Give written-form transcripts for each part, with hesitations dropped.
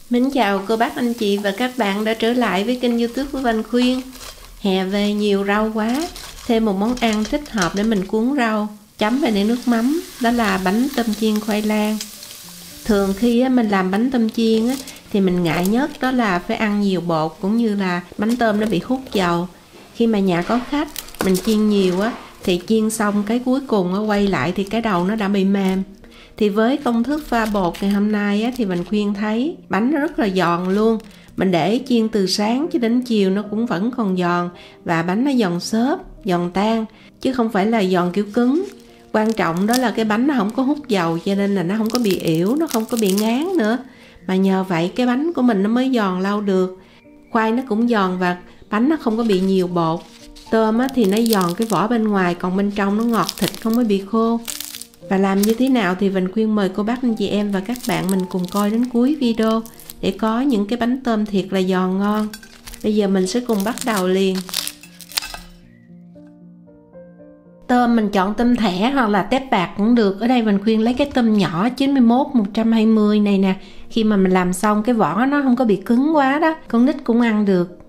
Mến chào cô bác anh chị và các bạn đã trở lại với kênh YouTube của Văn Khuyên. Hè về nhiều rau quá, thêm một món ăn thích hợp để mình cuốn rau, chấm với nước mắm, đó là bánh tôm chiên khoai lang. Thường khi mình làm bánh tôm chiên thì mình ngại nhất đó là phải ăn nhiều bột, cũng như là bánh tôm nó bị hút dầu. Khi mà nhà có khách, mình chiên nhiều thì chiên xong cái cuối cùng quay lại thì cái đầu nó đã bị mềm. Thì với công thức pha bột ngày hôm nay thì mình khuyên thấy bánh nó rất là giòn luôn. Mình để chiên từ sáng cho đến chiều nó cũng vẫn còn giòn, và bánh nó giòn xốp, giòn tan, chứ không phải là giòn kiểu cứng. Quan trọng đó là cái bánh nó không có hút dầu, cho nên là nó không có bị ỉu, nó không có bị ngán nữa. Mà nhờ vậy cái bánh của mình nó mới giòn lâu được. Khoai nó cũng giòn và bánh nó không có bị nhiều bột. Tôm thì nó giòn cái vỏ bên ngoài, còn bên trong nó ngọt, thịt không có bị khô. Và làm như thế nào thì mình khuyên mời cô bác anh chị em và các bạn mình cùng coi đến cuối video để có những cái bánh tôm thiệt là giòn ngon. Bây giờ mình sẽ cùng bắt đầu liền. Tôm mình chọn tôm thẻ hoặc là tép bạc cũng được. Ở đây mình khuyên lấy cái tôm nhỏ 91 120 này nè. Khi mà mình làm xong cái vỏ nó không có bị cứng quá đó, con nít cũng ăn được.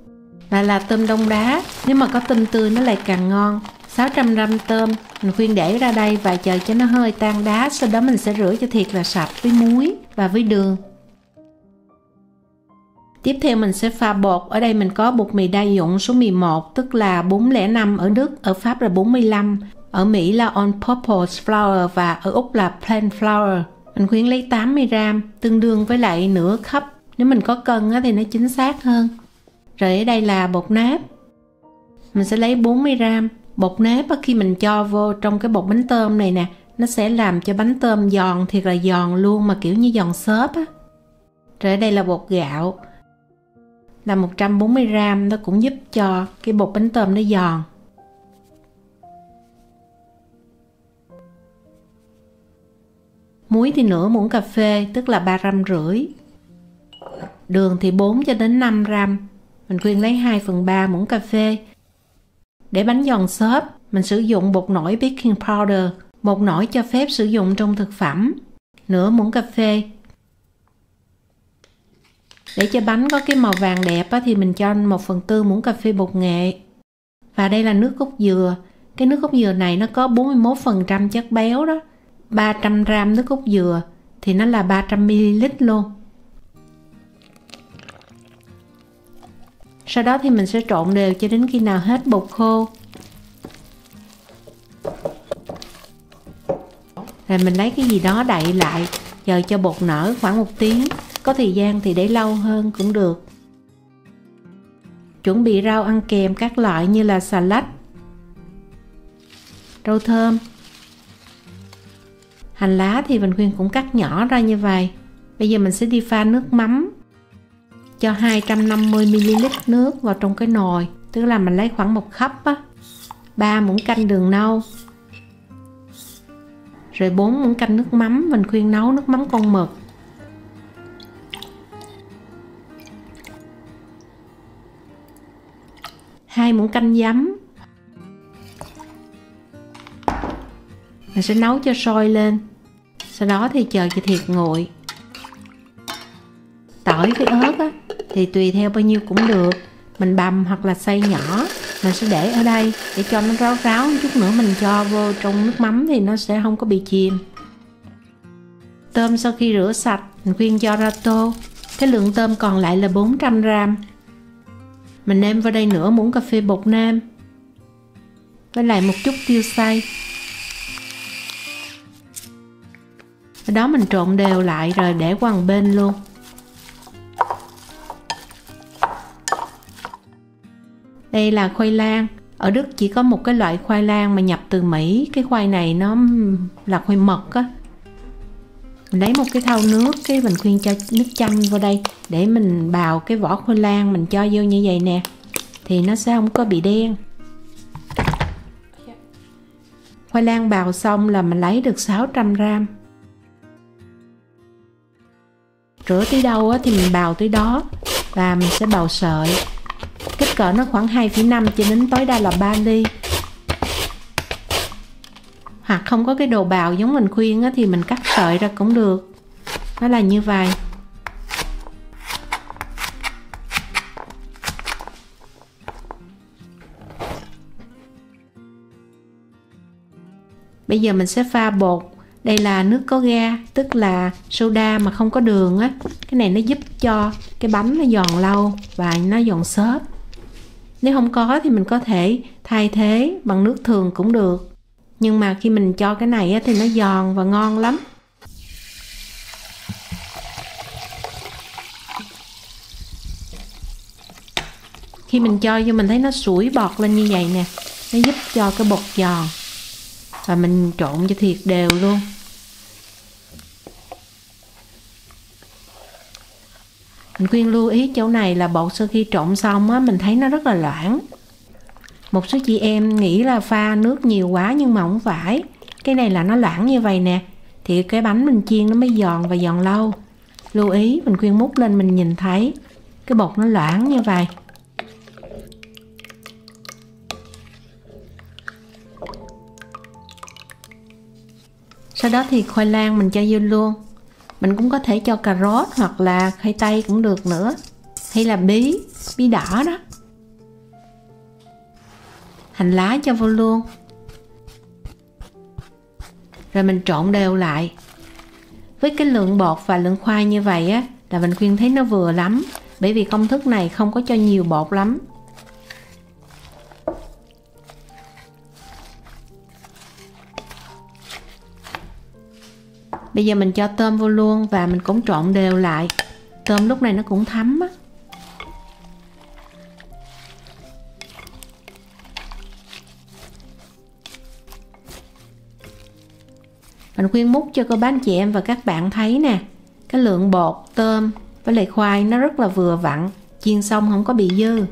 Là tôm đông đá, nếu mà có tôm tươi nó lại càng ngon. 600g tôm mình khuyên để ra đây và chờ cho nó hơi tan đá, sau đó mình sẽ rửa cho thiệt là sạch với muối và với đường. Tiếp theo mình sẽ pha bột. Ở đây mình có bột mì đa dụng số 11, tức là 405 ở Đức, ở Pháp là 45, ở Mỹ là all-purpose flour và ở Úc là plain flour. Mình khuyên lấy 80g, tương đương với lại nửa cup. Nếu mình có cân thì nó chính xác hơn. Rồi ở đây là bột nếp. Mình sẽ lấy 40g. Bột nếp khi mình cho vô trong cái bột bánh tôm này nè, nó sẽ làm cho bánh tôm giòn, thiệt là giòn luôn, mà kiểu như giòn xốp á. Rồi ở đây là bột gạo là 140g, nó cũng giúp cho cái bột bánh tôm nó giòn. Muối thì nửa muỗng cà phê, tức là 3,5 g. Đường thì 4 cho đến 5g. Mình khuyên lấy 2/3 muỗng cà phê. Để bánh giòn xốp, mình sử dụng bột nổi baking powder. Bột nổi cho phép sử dụng trong thực phẩm. Nửa muỗng cà phê. Để cho bánh có cái màu vàng đẹp thì mình cho 1/4 muỗng cà phê bột nghệ. Và đây là nước cốt dừa. Cái nước cốt dừa này nó có 41% chất béo đó. 300g nước cốt dừa thì nó là 300ml luôn. Sau đó thì mình sẽ trộn đều cho đến khi nào hết bột khô. Rồi mình lấy cái gì đó đậy lại, chờ cho bột nở khoảng 1 tiếng. Có thời gian thì để lâu hơn cũng được. Chuẩn bị rau ăn kèm các loại như là xà lách, rau thơm, hành lá thì mình khuyên cũng cắt nhỏ ra như vậy. Bây giờ mình sẽ đi pha nước mắm. Cho 250ml nước vào trong cái nồi, tức là mình lấy khoảng 1 cup 3 muỗng canh đường nâu, rồi 4 muỗng canh nước mắm. Mình khuyên nấu nước mắm con mực. Hai muỗng canh giấm. Mình sẽ nấu cho sôi lên, sau đó thì chờ cho thiệt nguội. Tỏi với ớt thì tùy theo bao nhiêu cũng được, mình bằm hoặc là xay nhỏ. Mình sẽ để ở đây để cho nó ráo ráo một chút nữa mình cho vô trong nước mắm thì nó sẽ không có bị chìm. Tôm sau khi rửa sạch mình khuyên cho ra tô. Cái lượng tôm còn lại là 400g. Mình nêm vào đây nửa muỗng cà phê bột nêm với lại một chút tiêu xay. Ở đó mình trộn đều lại rồi để qua một bên luôn. Đây là khoai lang. Ở Đức chỉ có một cái loại khoai lang mà nhập từ Mỹ. Cái khoai này nó là khoai mật á. Mình lấy một cái thau nước, cái mình khuyên cho nước chanh vào đây để mình bào cái vỏ khoai lang, mình cho vô như vậy nè thì nó sẽ không có bị đen. Khoai lang bào xong là mình lấy được 600g. Rửa tới đâu thì mình bào tới đó, và mình sẽ bào sợi. Kích cỡ nó khoảng 2,5 cho đến tối đa là 3 ly. Hoặc không có cái đồ bào giống mình khuyên thì mình cắt sợi ra cũng được. Nó là như vậy. Bây giờ mình sẽ pha bột. Đây là nước có ga, tức là soda mà không có đường á. Cái này nó giúp cho cái bánh nó giòn lâu và nó giòn xốp. Nếu không có thì mình có thể thay thế bằng nước thường cũng được. Nhưng mà khi mình cho cái này á, thì nó giòn và ngon lắm. Khi mình cho vô mình thấy nó sủi bọt lên như vậy nè. Nó giúp cho cái bột giòn. Và mình trộn cho thiệt đều luôn. Mình khuyên lưu ý chỗ này là bột sau khi trộn xong á, mình thấy nó rất là loãng. Một số chị em nghĩ là pha nước nhiều quá nhưng mà không phải. Cái này là nó loãng như vậy nè. Thì cái bánh mình chiên nó mới giòn và giòn lâu. Lưu ý, mình khuyên múc lên mình nhìn thấy cái bột nó loãng như vậy. Sau đó thì khoai lang mình cho vô luôn. Mình cũng có thể cho cà rốt hoặc là khoai tây cũng được nữa. Hay là bí đỏ đó. Hành lá cho vô luôn. Rồi mình trộn đều lại. Với cái lượng bột và lượng khoai như vậy á, là mình khuyên thấy nó vừa lắm. Bởi vì công thức này không có cho nhiều bột lắm. Bây giờ mình cho tôm vô luôn và mình cũng trộn đều lại. Tôm lúc này nó cũng thấm á. Mình khuyên múc cho cô bác anh chị em và các bạn thấy nè. Cái lượng bột, tôm với lại khoai nó rất là vừa vặn. Chiên xong không có bị dư.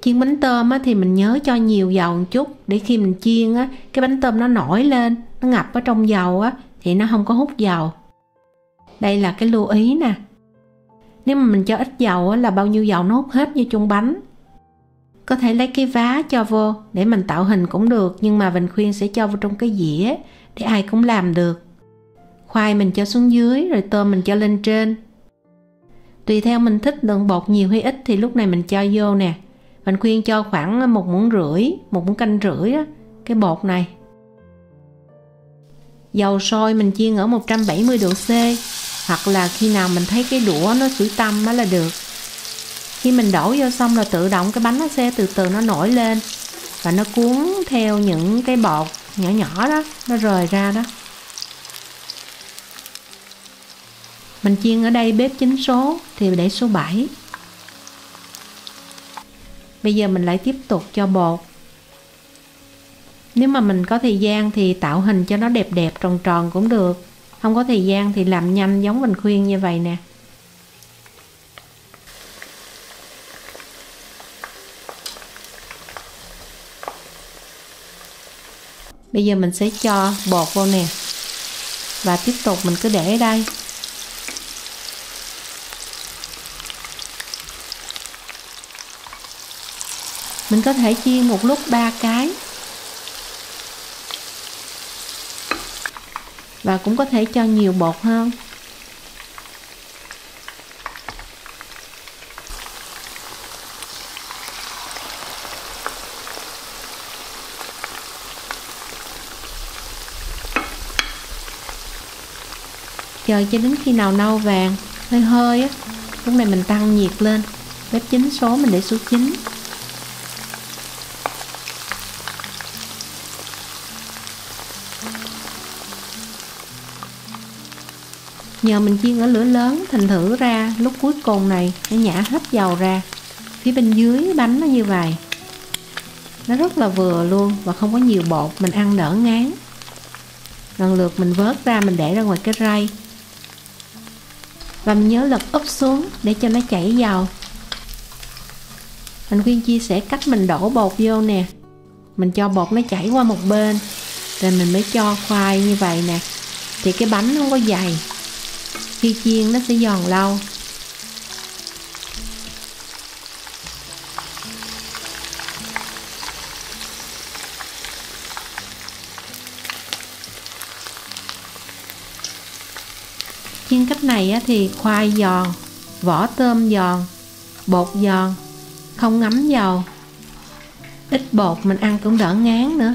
Chiên bánh tôm á, thì mình nhớ cho nhiều dầu một chút. Để khi mình chiên á, cái bánh tôm nó nổi lên. Nó ngập ở trong dầu á, thì nó không có hút dầu. Đây là cái lưu ý nè. Nếu mà mình cho ít dầu á, là bao nhiêu dầu nó hút hết vô chung bánh. Có thể lấy cái vá cho vô để mình tạo hình cũng được. Nhưng mà mình khuyên sẽ cho vô trong cái dĩa để ai cũng làm được. Khoai mình cho xuống dưới, rồi tôm mình cho lên trên. Tùy theo mình thích lượng bột nhiều hay ít thì lúc này mình cho vô nè. Mình khuyên cho khoảng 1,5 muỗng, 1 muỗng canh rưỡi á, cái bột này. Dầu sôi mình chiên ở 170 độ C. Hoặc là khi nào mình thấy cái đũa nó sủi tăm á là được. Khi mình đổ vô xong là tự động cái bánh nó sẽ từ từ nó nổi lên. Và nó cuốn theo những cái bột nhỏ nhỏ đó, nó rời ra đó. Mình chiên ở đây bếp 9 số thì để số 7. Bây giờ mình lại tiếp tục cho bột. Nếu mà mình có thời gian thì tạo hình cho nó đẹp đẹp tròn tròn cũng được. Không có thời gian thì làm nhanh giống mình khuyên như vậy nè. Bây giờ mình sẽ cho bột vô nè. Và tiếp tục mình cứ để ở đây. Mình có thể chiên một lúc 3 cái. Và cũng có thể cho nhiều bột hơn. Chờ cho đến khi nào nâu vàng, hơi hơi á. Lúc này mình tăng nhiệt lên. Bếp 9 số mình để số 9. Nhờ mình chiên ở lửa lớn, thành thử ra lúc cuối cùng này nó nhả hết dầu ra. Phía bên dưới bánh nó như vậy. Nó rất là vừa luôn và không có nhiều bột, mình ăn đỡ ngán. Lần lượt mình vớt ra, mình để ra ngoài cái rây. Và mình nhớ lật úp xuống để cho nó chảy dầu. Mình khuyên chia sẻ cách mình đổ bột vô nè. Mình cho bột nó chảy qua một bên, rồi mình mới cho khoai như vậy nè. Thì cái bánh không có dày. Khi chiên nó sẽ giòn lâu. Chiên cách này thì khoai giòn, vỏ tôm giòn, bột giòn, không ngấm dầu, Ít bột mình ăn cũng đỡ ngán nữa.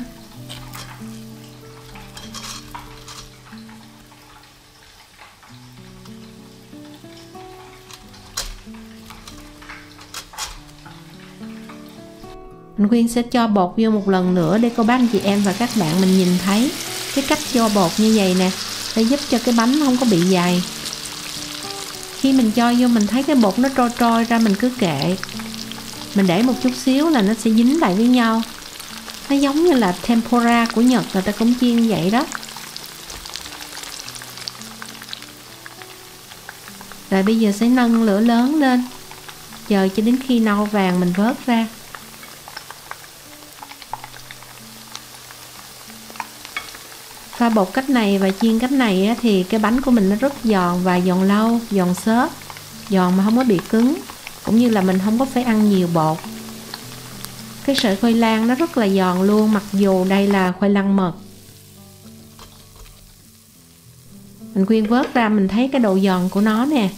Mình Khuyên sẽ cho bột vô một lần nữa để cô bác anh chị em và các bạn mình nhìn thấy cái cách cho bột như vậy nè, để giúp cho cái bánh không có bị dày. Khi mình cho vô mình thấy cái bột nó trôi trôi ra, mình cứ kệ, mình để một chút xíu là nó sẽ dính lại với nhau. Nó giống như là tempura của Nhật, người ta cũng chiên vậy đó. Rồi bây giờ sẽ nâng lửa lớn lên, chờ cho đến khi nâu vàng mình vớt ra. Pha bột cách này và chiên cách này thì cái bánh của mình nó rất giòn và giòn lâu, giòn xốp, giòn mà không có bị cứng, cũng như là mình không có phải ăn nhiều bột. Cái sợi khoai lang nó rất là giòn luôn, mặc dù đây là khoai lang mật. Mình Khuyên vớt ra mình thấy cái độ giòn của nó nè.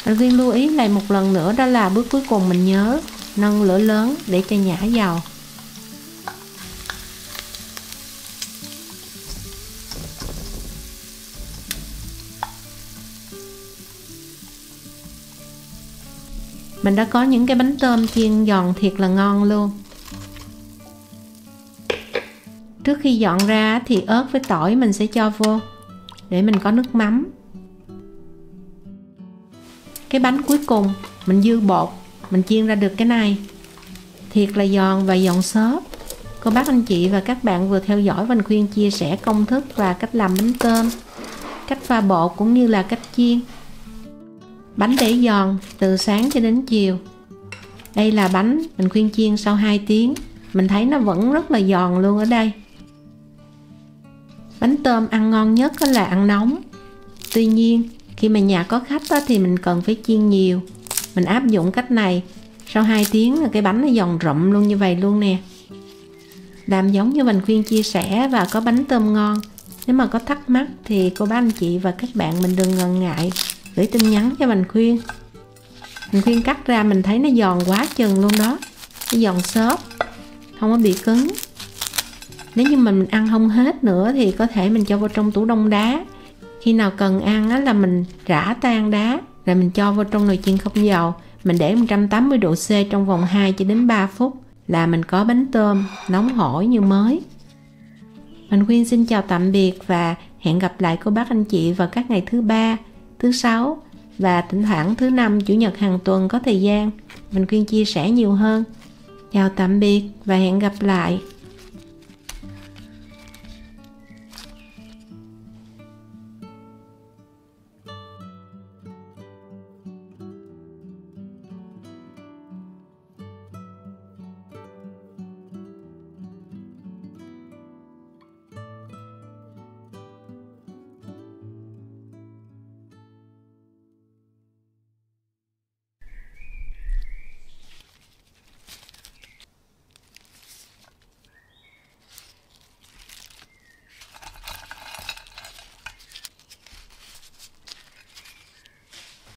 Mình Khuyên lưu ý lại một lần nữa, đó là bước cuối cùng mình nhớ nâng lửa lớn để cho nhả dầu. Mình đã có những cái bánh tôm chiên giòn thiệt là ngon luôn. Trước khi dọn ra thì ớt với tỏi mình sẽ cho vô để mình có nước mắm. Cái bánh cuối cùng mình dư bột, mình chiên ra được cái này thiệt là giòn và giòn xốp. Cô bác anh chị và các bạn vừa theo dõi Vành Khuyên chia sẻ công thức và cách làm bánh tôm, cách pha bột cũng như là cách chiên. Bánh để giòn từ sáng cho đến chiều. Đây là bánh mình Khuyên chiên sau 2 tiếng, mình thấy nó vẫn rất là giòn luôn ở đây. Bánh tôm ăn ngon nhất là ăn nóng. Tuy nhiên khi mà nhà có khách thì mình cần phải chiên nhiều. Mình áp dụng cách này, sau 2 tiếng là cái bánh nó giòn rụm luôn như vậy luôn nè. Làm giống như Vành Khuyên chia sẻ và có bánh tôm ngon. Nếu mà có thắc mắc thì cô bác anh chị và các bạn mình đừng ngần ngại gửi tin nhắn cho Vành Khuyên. Vành Khuyên cắt ra mình thấy nó giòn quá chừng luôn đó, nó giòn xốp, không có bị cứng. Nếu như mình ăn không hết nữa thì có thể mình cho vào trong tủ đông đá. Khi nào cần ăn là mình rã tan đá rồi mình cho vào trong nồi chiên không dầu, mình để 180 độ C trong vòng 2 cho đến 3 phút là mình có bánh tôm nóng hổi như mới. Vành Khuyên xin chào tạm biệt và hẹn gặp lại cô bác anh chị vào các ngày thứ 3, thứ 6 và thỉnh thoảng thứ 5, chủ nhật hàng tuần có thời gian Vành Khuyên chia sẻ nhiều hơn. Chào tạm biệt và hẹn gặp lại.